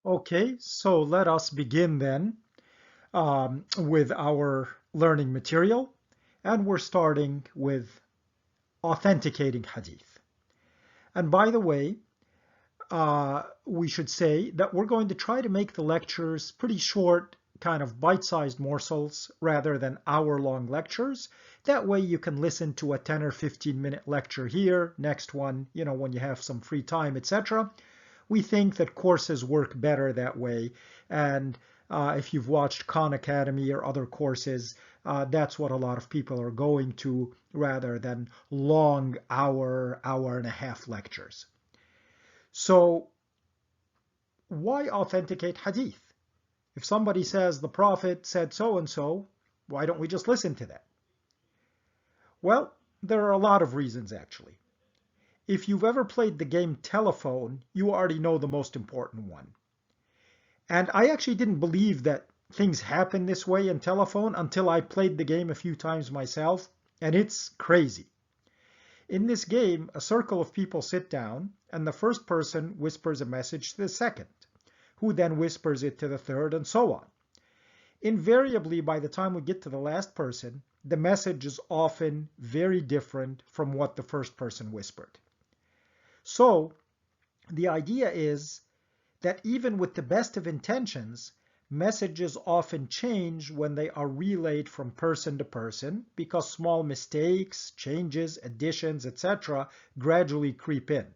Okay, so let us begin then with our learning material, and we're starting with authenticating hadith. And by the way, we should say that we're going to try to make the lectures pretty short, kind of bite-sized morsels rather than hour-long lectures. That way you can listen to a 10 or 15-minute lecture here, next one, when you have some free time, etc. We think that courses work better that way. And if you've watched Khan Academy or other courses, that's what a lot of people are going to rather than long hour and a half lectures. So why authenticate hadith? If somebody says the Prophet said so and so, why don't we just listen to that? Well, there are a lot of reasons actually. If you've ever played the game Telephone, you already know the most important one. And I actually didn't believe that things happen this way in Telephone until I played the game a few times myself, and it's crazy. In this game, a circle of people sit down, and the first person whispers a message to the second, who then whispers it to the third, and so on. Invariably, by the time we get to the last person, the message is often very different from what the first person whispered. So, the idea is that even with the best of intentions, messages often change when they are relayed from person to person because small mistakes, changes, additions, etc. gradually creep in.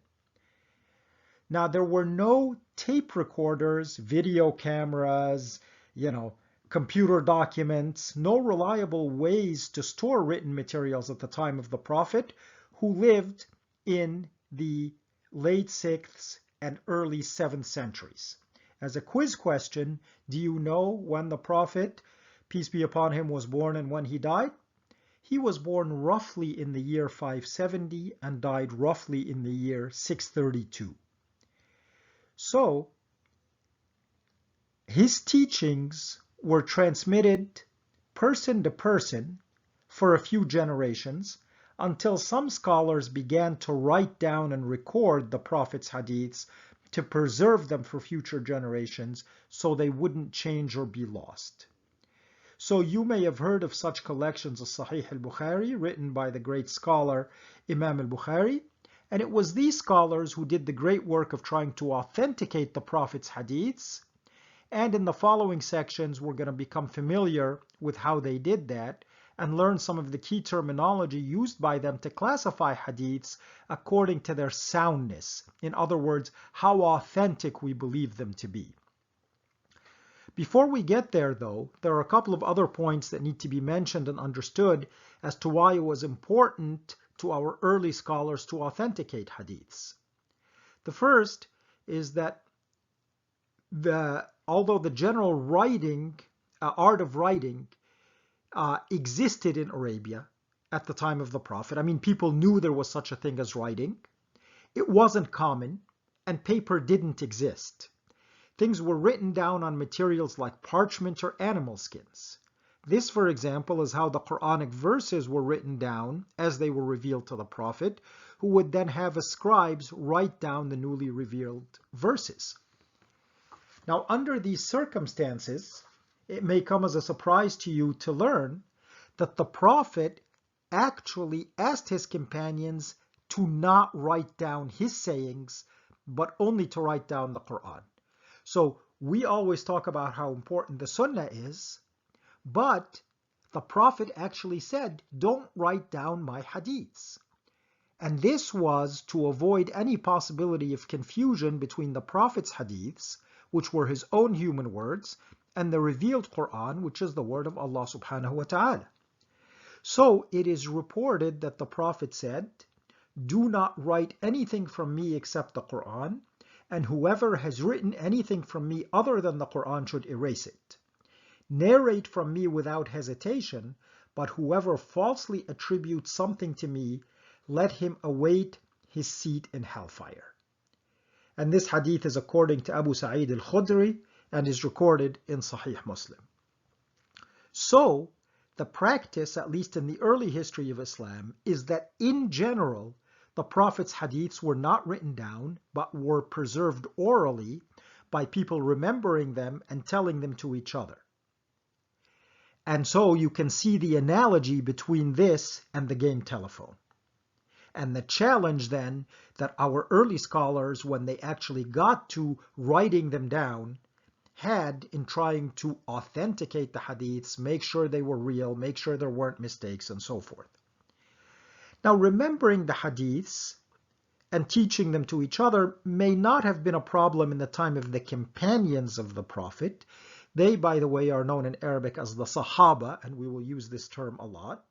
Now, there were no tape recorders, video cameras, computer documents, no reliable ways to store written materials at the time of the Prophet, who lived in the late 6th and early 7th centuries. As a quiz question, do you know when the Prophet, peace be upon him, was born and when he died? He was born roughly in the year 570 and died roughly in the year 632. So, his teachings were transmitted person to person for a few generations until some scholars began to write down and record the Prophet's hadiths to preserve them for future generations so they wouldn't change or be lost. So you may have heard of such collections as Sahih al-Bukhari, written by the great scholar Imam al-Bukhari, and it was these scholars who did the great work of trying to authenticate the Prophet's hadiths. And in the following sections, we're going to become familiar with how they did that and learn some of the key terminology used by them to classify hadiths according to their soundness. In other words, how authentic we believe them to be. Before we get there, though, there are a couple of other points that need to be mentioned and understood as to why it was important to our early scholars to authenticate hadiths. The first is that although the general art of writing existed in Arabia at the time of the Prophet. I mean, people knew there was such a thing as writing. It wasn't common, and paper didn't exist. Things were written down on materials like parchment or animal skins. This, for example, is how the Quranic verses were written down as they were revealed to the Prophet, who would then have his scribes write down the newly revealed verses. Now, under these circumstances, it may come as a surprise to you to learn that the Prophet actually asked his companions to not write down his sayings, but only to write down the Quran. So we always talk about how important the Sunnah is, but the Prophet actually said, don't write down my hadiths. And this was to avoid any possibility of confusion between the Prophet's hadiths, which were his own human words, and the revealed Quran, which is the word of Allah subhanahu wa ta'ala. So it is reported that the Prophet said, do not write anything from me except the Quran, and whoever has written anything from me other than the Quran should erase it. Narrate from me without hesitation, but whoever falsely attributes something to me, let him await his seat in hellfire. And this hadith is according to Abu Sa'id al-Khudri and is recorded in Sahih Muslim. So, the practice, at least in the early history of Islam, is that in general, the Prophet's hadiths were not written down, but were preserved orally by people remembering them and telling them to each other. And so you can see the analogy between this and the game telephone. And the challenge then that our early scholars, when they actually got to writing them down, had in trying to authenticate the hadiths, make sure they were real, make sure there weren't mistakes, and so forth. Now, remembering the hadiths and teaching them to each other may not have been a problem in the time of the companions of the Prophet. They, by the way, are known in Arabic as the Sahaba, and we will use this term a lot.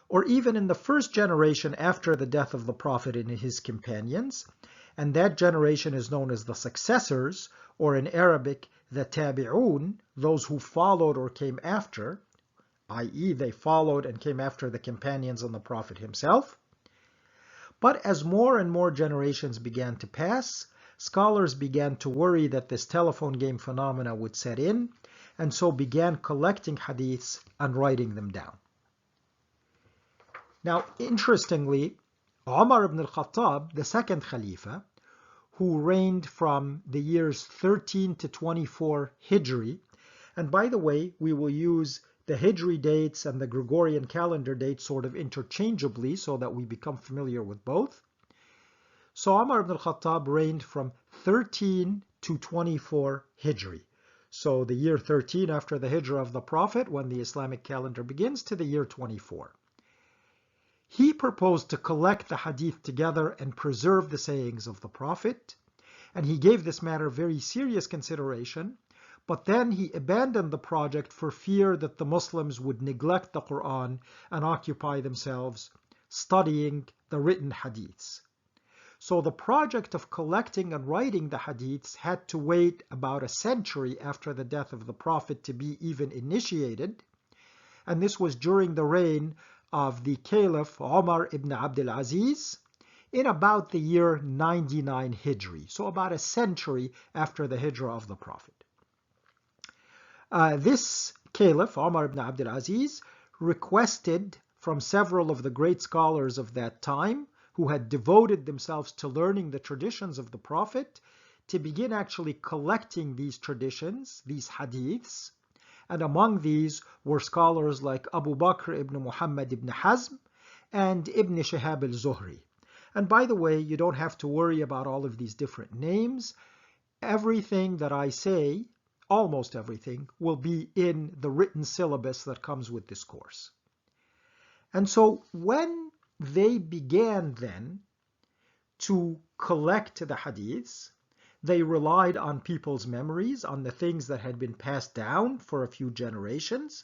Or even in the first generation after the death of the Prophet and his companions, and that generation is known as the successors, or in Arabic, the tabi'un, those who followed or came after, i.e. they followed and came after the companions and the Prophet himself. But as more and more generations began to pass, scholars began to worry that this telephone game phenomena would set in, and so began collecting hadiths and writing them down. Now, interestingly, Umar ibn al-Khattab, the second Khalifa, who reigned from the years 13 to 24 Hijri, and by the way, we will use the Hijri dates and the Gregorian calendar dates sort of interchangeably so that we become familiar with both. So Umar ibn al-Khattab reigned from 13 to 24 Hijri. So the year 13 after the Hijrah of the Prophet, when the Islamic calendar begins, to the year 24. He proposed to collect the hadith together and preserve the sayings of the Prophet, and he gave this matter very serious consideration. But then he abandoned the project for fear that the Muslims would neglect the Quran and occupy themselves studying the written hadiths. So the project of collecting and writing the hadiths had to wait about a century after the death of the Prophet to be even initiated. And this was during the reign of the Caliph Umar ibn Abdul Aziz in about the year 99 Hijri. So about a century after the Hijrah of the Prophet. This Caliph, Umar ibn Abdul Aziz, requested from several of the great scholars of that time who had devoted themselves to learning the traditions of the Prophet to begin actually collecting these traditions, these hadiths. And among these were scholars like Abu Bakr ibn Muhammad ibn Hazm and Ibn Shihab al-Zuhri. And by the way, you don't have to worry about all of these different names. Everything that I say, almost everything, will be in the written syllabus that comes with this course. And so when they began then to collect the hadiths, they relied on people's memories, on the things that had been passed down for a few generations.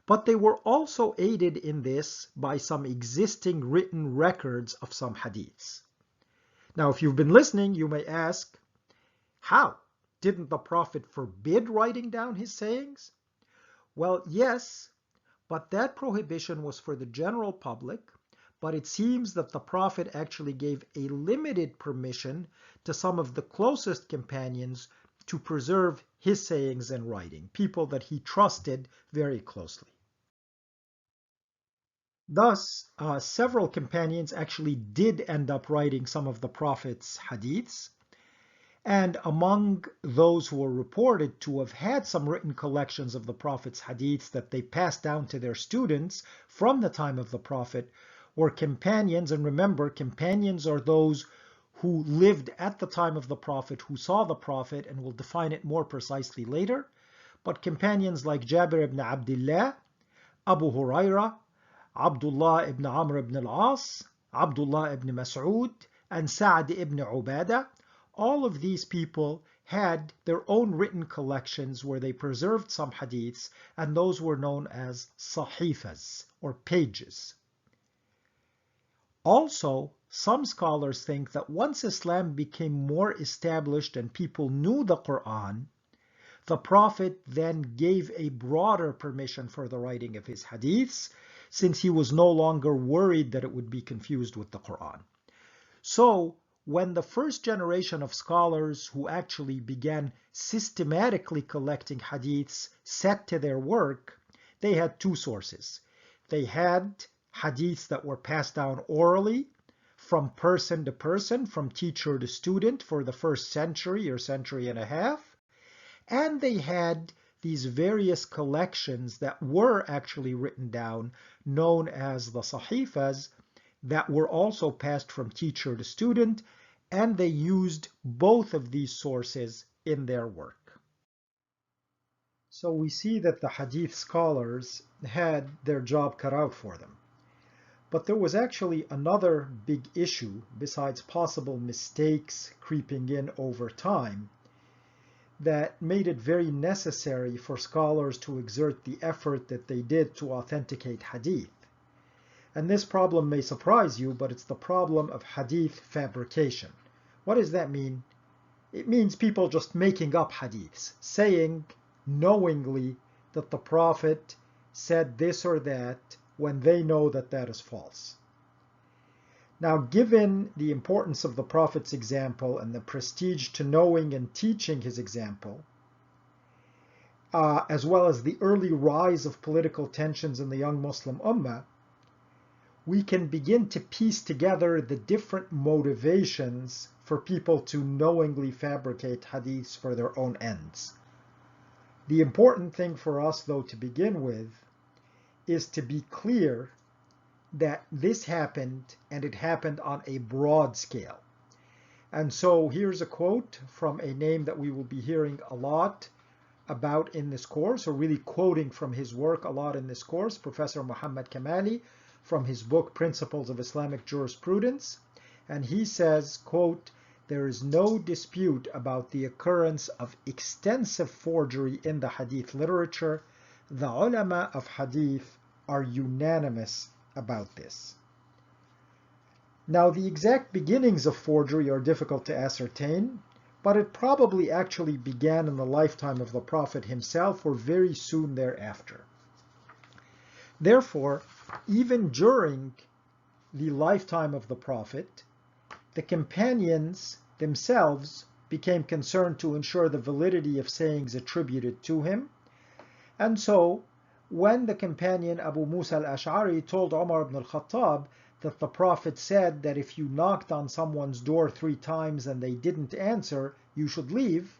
But they were also aided in this by some existing written records of some hadiths. Now, if you've been listening, you may ask, how? Didn't the Prophet forbid writing down his sayings? Well, yes, but that prohibition was for the general public, but it seems that the Prophet actually gave a limited permission to some of the closest companions to preserve his sayings in writing, people that he trusted very closely. Thus, several companions actually did end up writing some of the Prophet's hadiths. And among those who were reported to have had some written collections of the Prophet's hadiths that they passed down to their students from the time of the Prophet were companions. And remember, companions are those who lived at the time of the Prophet, who saw the Prophet, and we'll define it more precisely later. But companions like Jabir ibn Abdullah, Abu Huraira, Abdullah ibn Amr ibn al-As, Abdullah ibn Mas'ud, and Sa'd ibn Ubadah, all of these people had their own written collections where they preserved some hadiths, and those were known as sahifas, or pages. Also, some scholars think that once Islam became more established and people knew the Quran, the Prophet then gave a broader permission for the writing of his hadiths, since he was no longer worried that it would be confused with the Quran. So, when the first generation of scholars who actually began systematically collecting hadiths set to their work, they had two sources. They had hadiths that were passed down orally from person to person, from teacher to student for the first century or century and a half. And they had these various collections that were actually written down, known as the Sahifas, that were also passed from teacher to student, and they used both of these sources in their work. So we see that the Hadith scholars had their job cut out for them. But there was actually another big issue besides possible mistakes creeping in over time that made it very necessary for scholars to exert the effort that they did to authenticate Hadith. And this problem may surprise you, but it's the problem of Hadith fabrication. What does that mean? It means people just making up Hadiths, saying knowingly that the Prophet said this or that when they know that that is false. Now, given the importance of the Prophet's example and the prestige to knowing and teaching his example, as well as the early rise of political tensions in the young Muslim Ummah, we can begin to piece together the different motivations for people to knowingly fabricate hadiths for their own ends. The important thing for us, though, to begin with, is to be clear that this happened, and it happened on a broad scale. And so here's a quote from a name that we will be hearing a lot about in this course, or really quoting from his work a lot in this course, Professor Muhammad Kamali, from his book Principles of Islamic Jurisprudence. And he says, quote, "There is no dispute about the occurrence of extensive forgery in the hadith literature. The ulama of hadith are unanimous about this." Now, the exact beginnings of forgery are difficult to ascertain, but it probably actually began in the lifetime of the Prophet himself or very soon thereafter. Therefore, even during the lifetime of the Prophet, the companions themselves became concerned to ensure the validity of sayings attributed to him. And so, when the companion Abu Musa al-Ash'ari told Umar ibn al-Khattab that the Prophet said that if you knocked on someone's door 3 times and they didn't answer, you should leave,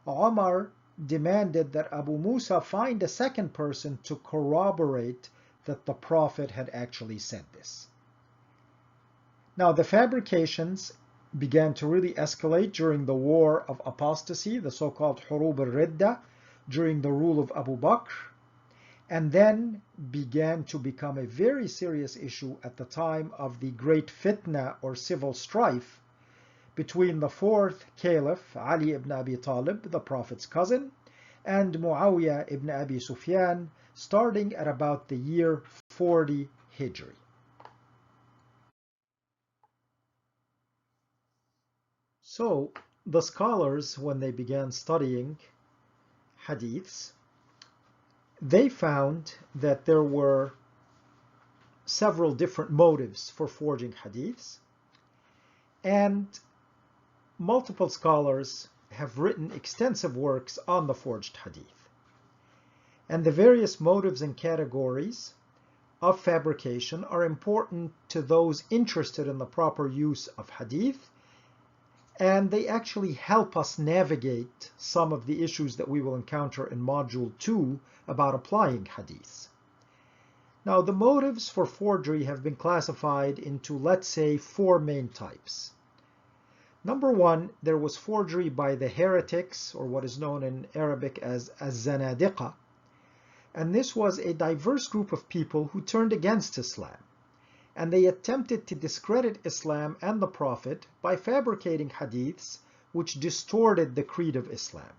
Umar demanded that Abu Musa find a second person to corroborate that the Prophet had actually said this. Now, the fabrications began to really escalate during the war of apostasy, the so-called Hurub al-Ridda, during the rule of Abu Bakr, and then began to become a very serious issue at the time of the great fitna or civil strife between the 4th Caliph, Ali ibn Abi Talib, the Prophet's cousin, and Muawiyah ibn Abi Sufyan, starting at about the year 40 Hijri. So, the scholars, when they began studying hadiths, they found that there were several different motives for forging hadiths, and multiple scholars have written extensive works on the forged hadith. And the various motives and categories of fabrication are important to those interested in the proper use of hadith, and they actually help us navigate some of the issues that we will encounter in Module 2 about applying hadith. Now, the motives for forgery have been classified into, let's say, 4 main types. Number 1, there was forgery by the heretics, or what is known in Arabic as az-zanadiqa, and this was a diverse group of people who turned against Islam, and they attempted to discredit Islam and the Prophet by fabricating hadiths which distorted the creed of Islam.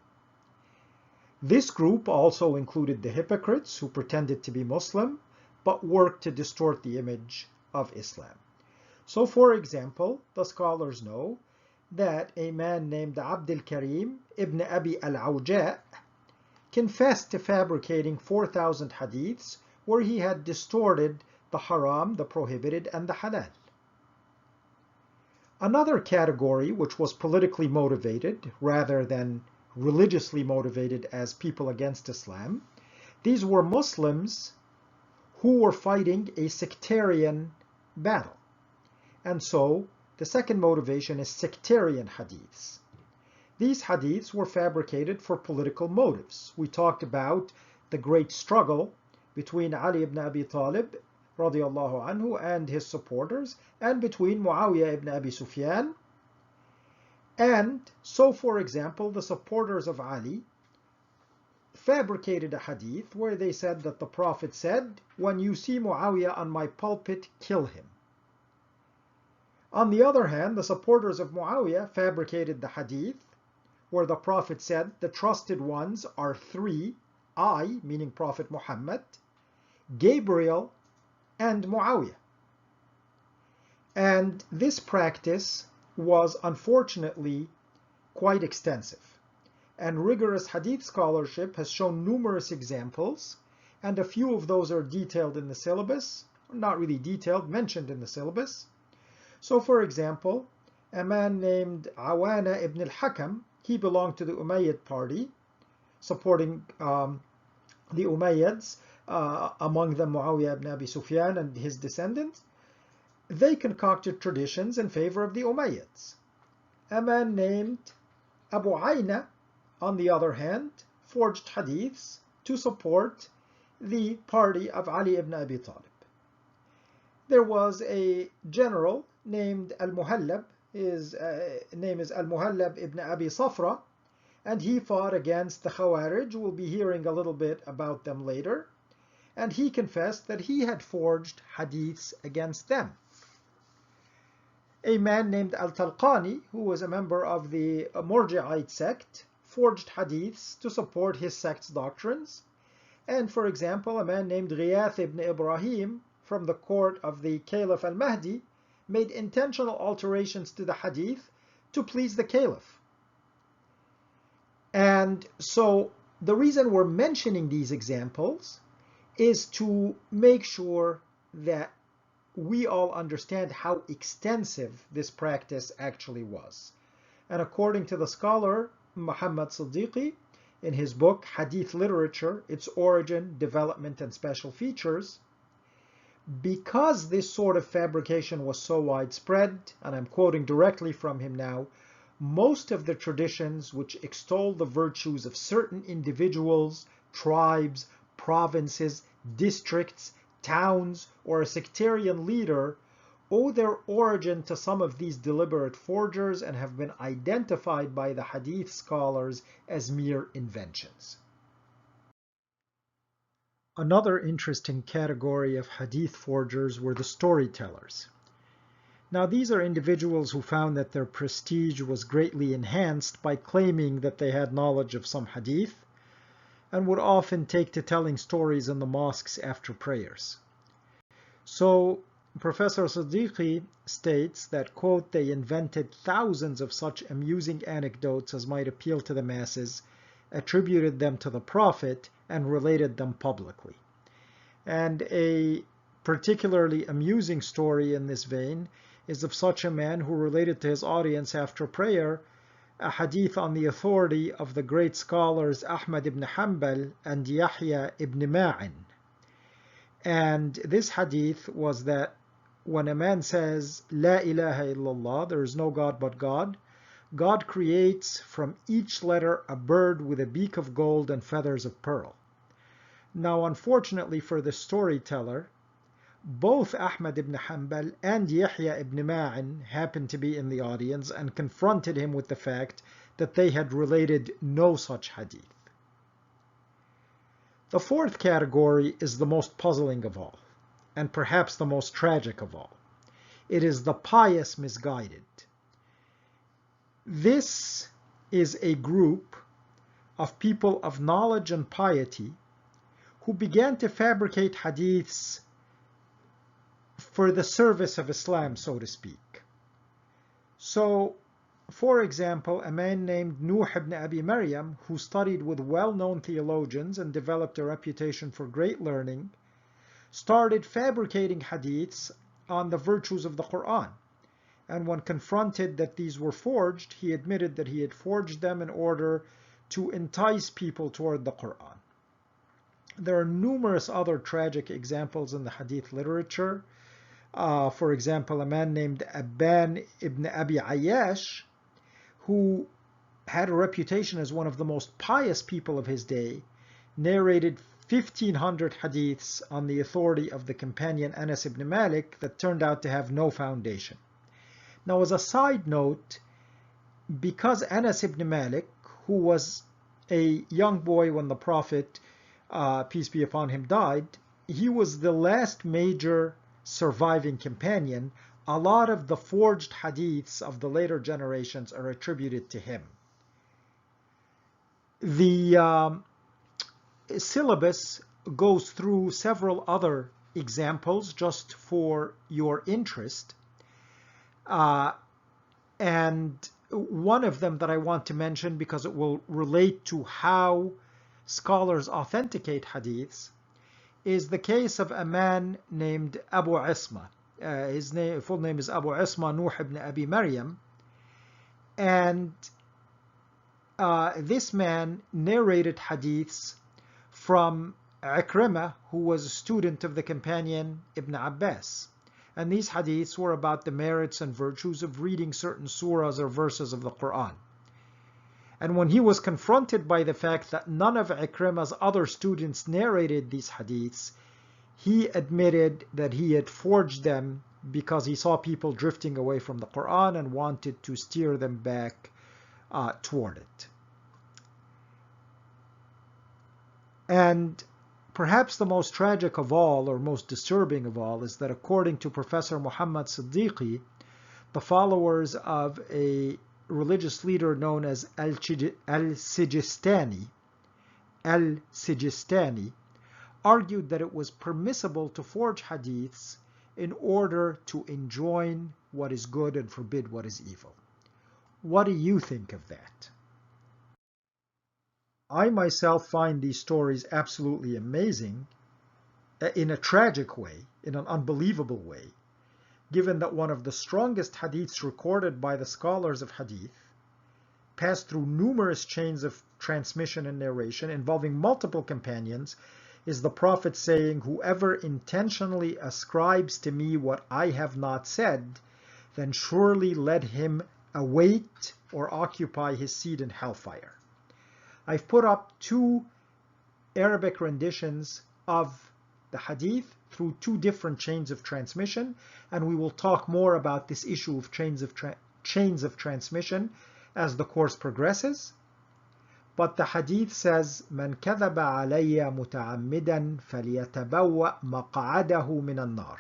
This group also included the hypocrites who pretended to be Muslim but worked to distort the image of Islam. So, for example, the scholars know that a man named Abdul Karim ibn Abi al-Awja' confessed to fabricating 4,000 hadiths where he had distorted the haram, the prohibited, and the halal. Another category, which was politically motivated rather than religiously motivated as people against Islam, these were Muslims who were fighting a sectarian battle. And so, the second motivation is sectarian hadiths. These hadiths were fabricated for political motives. We talked about the great struggle between Ali ibn Abi Talib radiallahu anhu and his supporters, and between Muawiyah ibn Abi Sufyan. And so, for example, the supporters of Ali fabricated a hadith where they said that the Prophet said, "When you see Muawiyah on my pulpit, kill him." On the other hand, the supporters of Muawiyah fabricated the hadith where the Prophet said, "The trusted ones are three, I," meaning Prophet Muhammad, Gabriel, and Muawiyah. And this practice was unfortunately quite extensive. And rigorous hadith scholarship has shown numerous examples, and a few of those are detailed in the syllabus, not really detailed, mentioned in the syllabus. So, for example, a man named Awana ibn al-Hakam, he belonged to the Umayyad party, supporting the Umayyads, among them Muawiyah ibn Abi Sufyan and his descendants. They concocted traditions in favor of the Umayyads. A man named Abu Ayna, on the other hand, forged hadiths to support the party of Ali ibn Abi Talib. There was a general named Al-Muhallab, his name is Al-Muhallab ibn Abi Safra, and he fought against the Khawarij. We'll be hearing a little bit about them later. And he confessed that he had forged hadiths against them. A man named Al-Talqani, who was a member of the Murji'ite sect, forged hadiths to support his sect's doctrines. And for example, a man named Ghiyath ibn Ibrahim from the court of the Caliph al-Mahdi made intentional alterations to the hadith to please the Caliph. And so the reason we're mentioning these examples is to make sure that we all understand how extensive this practice actually was. And according to the scholar Muhammad Siddiqui, in his book Hadith Literature, Its Origin, Development, and Special Features, because this sort of fabrication was so widespread, and I'm quoting directly from him now, most of the traditions which extol the virtues of certain individuals, tribes, provinces, districts, towns, or a sectarian leader owe their origin to some of these deliberate forgers and have been identified by the hadith scholars as mere inventions. Another interesting category of hadith forgers were the storytellers. Now, these are individuals who found that their prestige was greatly enhanced by claiming that they had knowledge of some hadith, and would often take to telling stories in the mosques after prayers. So, Professor Siddiqui states that, quote, "They invented thousands of such amusing anecdotes as might appeal to the masses, attributed them to the Prophet, and related them publicly." And a particularly amusing story in this vein is of such a man who related to his audience after prayer a hadith on the authority of the great scholars Ahmad ibn Hanbal and Yahya ibn Ma'in. And this hadith was that when a man says, "La ilaha illallah," there is no God but God, God creates from each letter a bird with a beak of gold and feathers of pearl. Now, unfortunately for the storyteller, both Ahmad ibn Hanbal and Yahya ibn Ma'in happened to be in the audience and confronted him with the fact that they had related no such hadith. The fourth category is the most puzzling of all, and perhaps the most tragic of all. It is the pious misguided. This is a group of people of knowledge and piety who began to fabricate hadiths for the service of Islam, so to speak. So, for example, a man named Nuh ibn Abi Maryam, who studied with well-known theologians and developed a reputation for great learning, started fabricating hadiths on the virtues of the Quran. And when confronted that these were forged, he admitted that he had forged them in order to entice people toward the Quran. There are numerous other tragic examples in the hadith literature. For example, a man named Abban ibn Abi Ayyash, who had a reputation as one of the most pious people of his day, narrated 1,500 hadiths on the authority of the companion Anas ibn Malik that turned out to have no foundation. Now, as a side note, because Anas ibn Malik, who was a young boy when the Prophet, peace be upon him, died, he was the last major surviving companion. A lot of the forged hadiths of the later generations are attributed to him. The syllabus goes through several other examples just for your interest. And one of them that I want to mention, because it will relate to how scholars authenticate hadiths, is the case of a man named Abu Isma. His full name is Abu Isma Nuh ibn Abi Maryam. And this man narrated hadiths from Ikrimah, who was a student of the companion Ibn Abbas. And these hadiths were about the merits and virtues of reading certain surahs or verses of the Quran. And when he was confronted by the fact that none of Ikrimah's other students narrated these hadiths, he admitted that he had forged them because he saw people drifting away from the Quran and wanted to steer them back toward it. And perhaps the most tragic of all, or most disturbing of all, is that according to Professor Muhammad Siddiqui, the followers of a religious leader known as Al-Sijistani argued that it was permissible to forge hadiths in order to enjoin what is good and forbid what is evil. What do you think of that? I myself find these stories absolutely amazing in a tragic way, in an unbelievable way, given that one of the strongest hadiths recorded by the scholars of hadith passed through numerous chains of transmission and narration involving multiple companions, is the Prophet saying, "Whoever intentionally ascribes to me what I have not said, then surely let him await or occupy his seat in hellfire." I've put up two Arabic renditions of the hadith through two different chains of transmission, and we will talk more about this issue of chains of transmission as the course progresses. But the hadith says, "Man kadhaba alayya muta'ammidan falyatabawwa maq'adahu min an-nar,"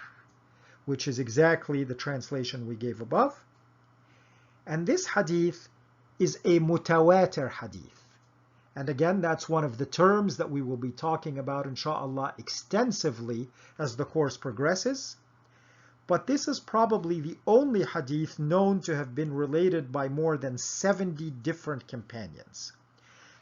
which is exactly the translation we gave above. And this hadith is a mutawatir hadith. And again, that's one of the terms that we will be talking about, inshallah, extensively as the course progresses. But this is probably the only hadith known to have been related by more than 70 different companions.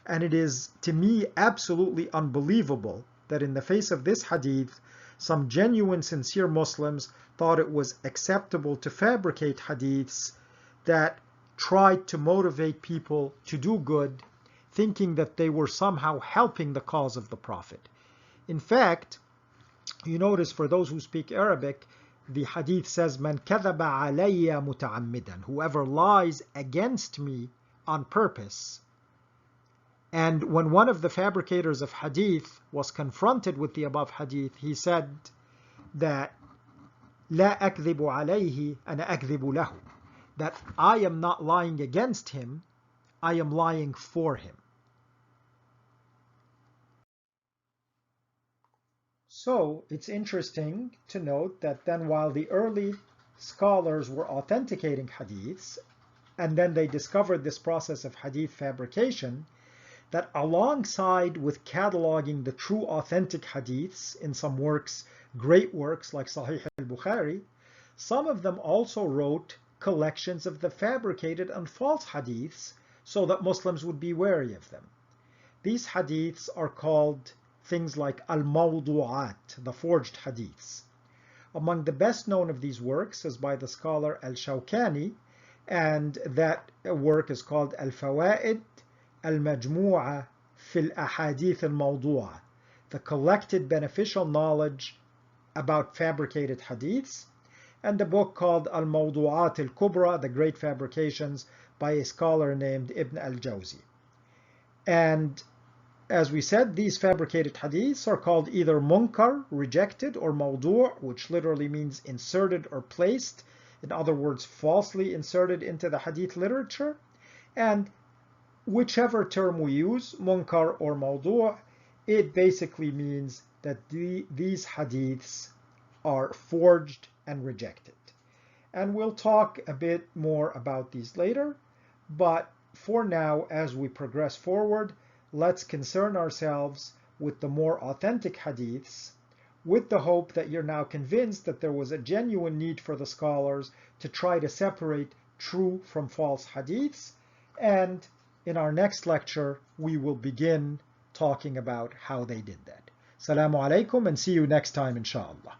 And it is, to me, absolutely unbelievable that in the face of this hadith, some genuine, sincere Muslims thought it was acceptable to fabricate hadiths that tried to motivate people to do good, thinking that they were somehow helping the cause of the Prophet. In fact, you notice for those who speak Arabic, the hadith says, "Man kadhaba alayya muta'ammidan," whoever lies against me on purpose. And when one of the fabricators of hadith was confronted with the above hadith, he said that "La akdhibu alayhi ana akdhibu lahu," that I am not lying against him, I am lying for him. So it's interesting to note that then while the early scholars were authenticating hadiths, and then they discovered this process of hadith fabrication, that alongside with cataloging the true authentic hadiths in some works, great works like Sahih al-Bukhari, some of them also wrote collections of the fabricated and false hadiths so that Muslims would be wary of them. These hadiths are called things like al-mawdu'at, the forged hadiths. Among the best known of these works is by the scholar al-Shawkani, and that work is called al-Fawaid al-Majmu'a fil Ahadith al-Mawdu'a, the collected beneficial knowledge about fabricated hadiths. and a book called Al-Mawdu'at al-Kubra, The Great Fabrications, by a scholar named Ibn al-Jawzi. And as we said, these fabricated hadiths are called either munkar, rejected, or mawdu', which literally means inserted or placed. In other words, falsely inserted into the hadith literature. And whichever term we use, munkar or mawdu', it basically means that these hadiths are forged and rejected. And we'll talk a bit more about these later, but for now, as we progress forward, let's concern ourselves with the more authentic hadiths, with the hope that you're now convinced that there was a genuine need for the scholars to try to separate true from false hadiths. And in our next lecture, we will begin talking about how they did that. Assalamu alaikum, and see you next time, inshallah.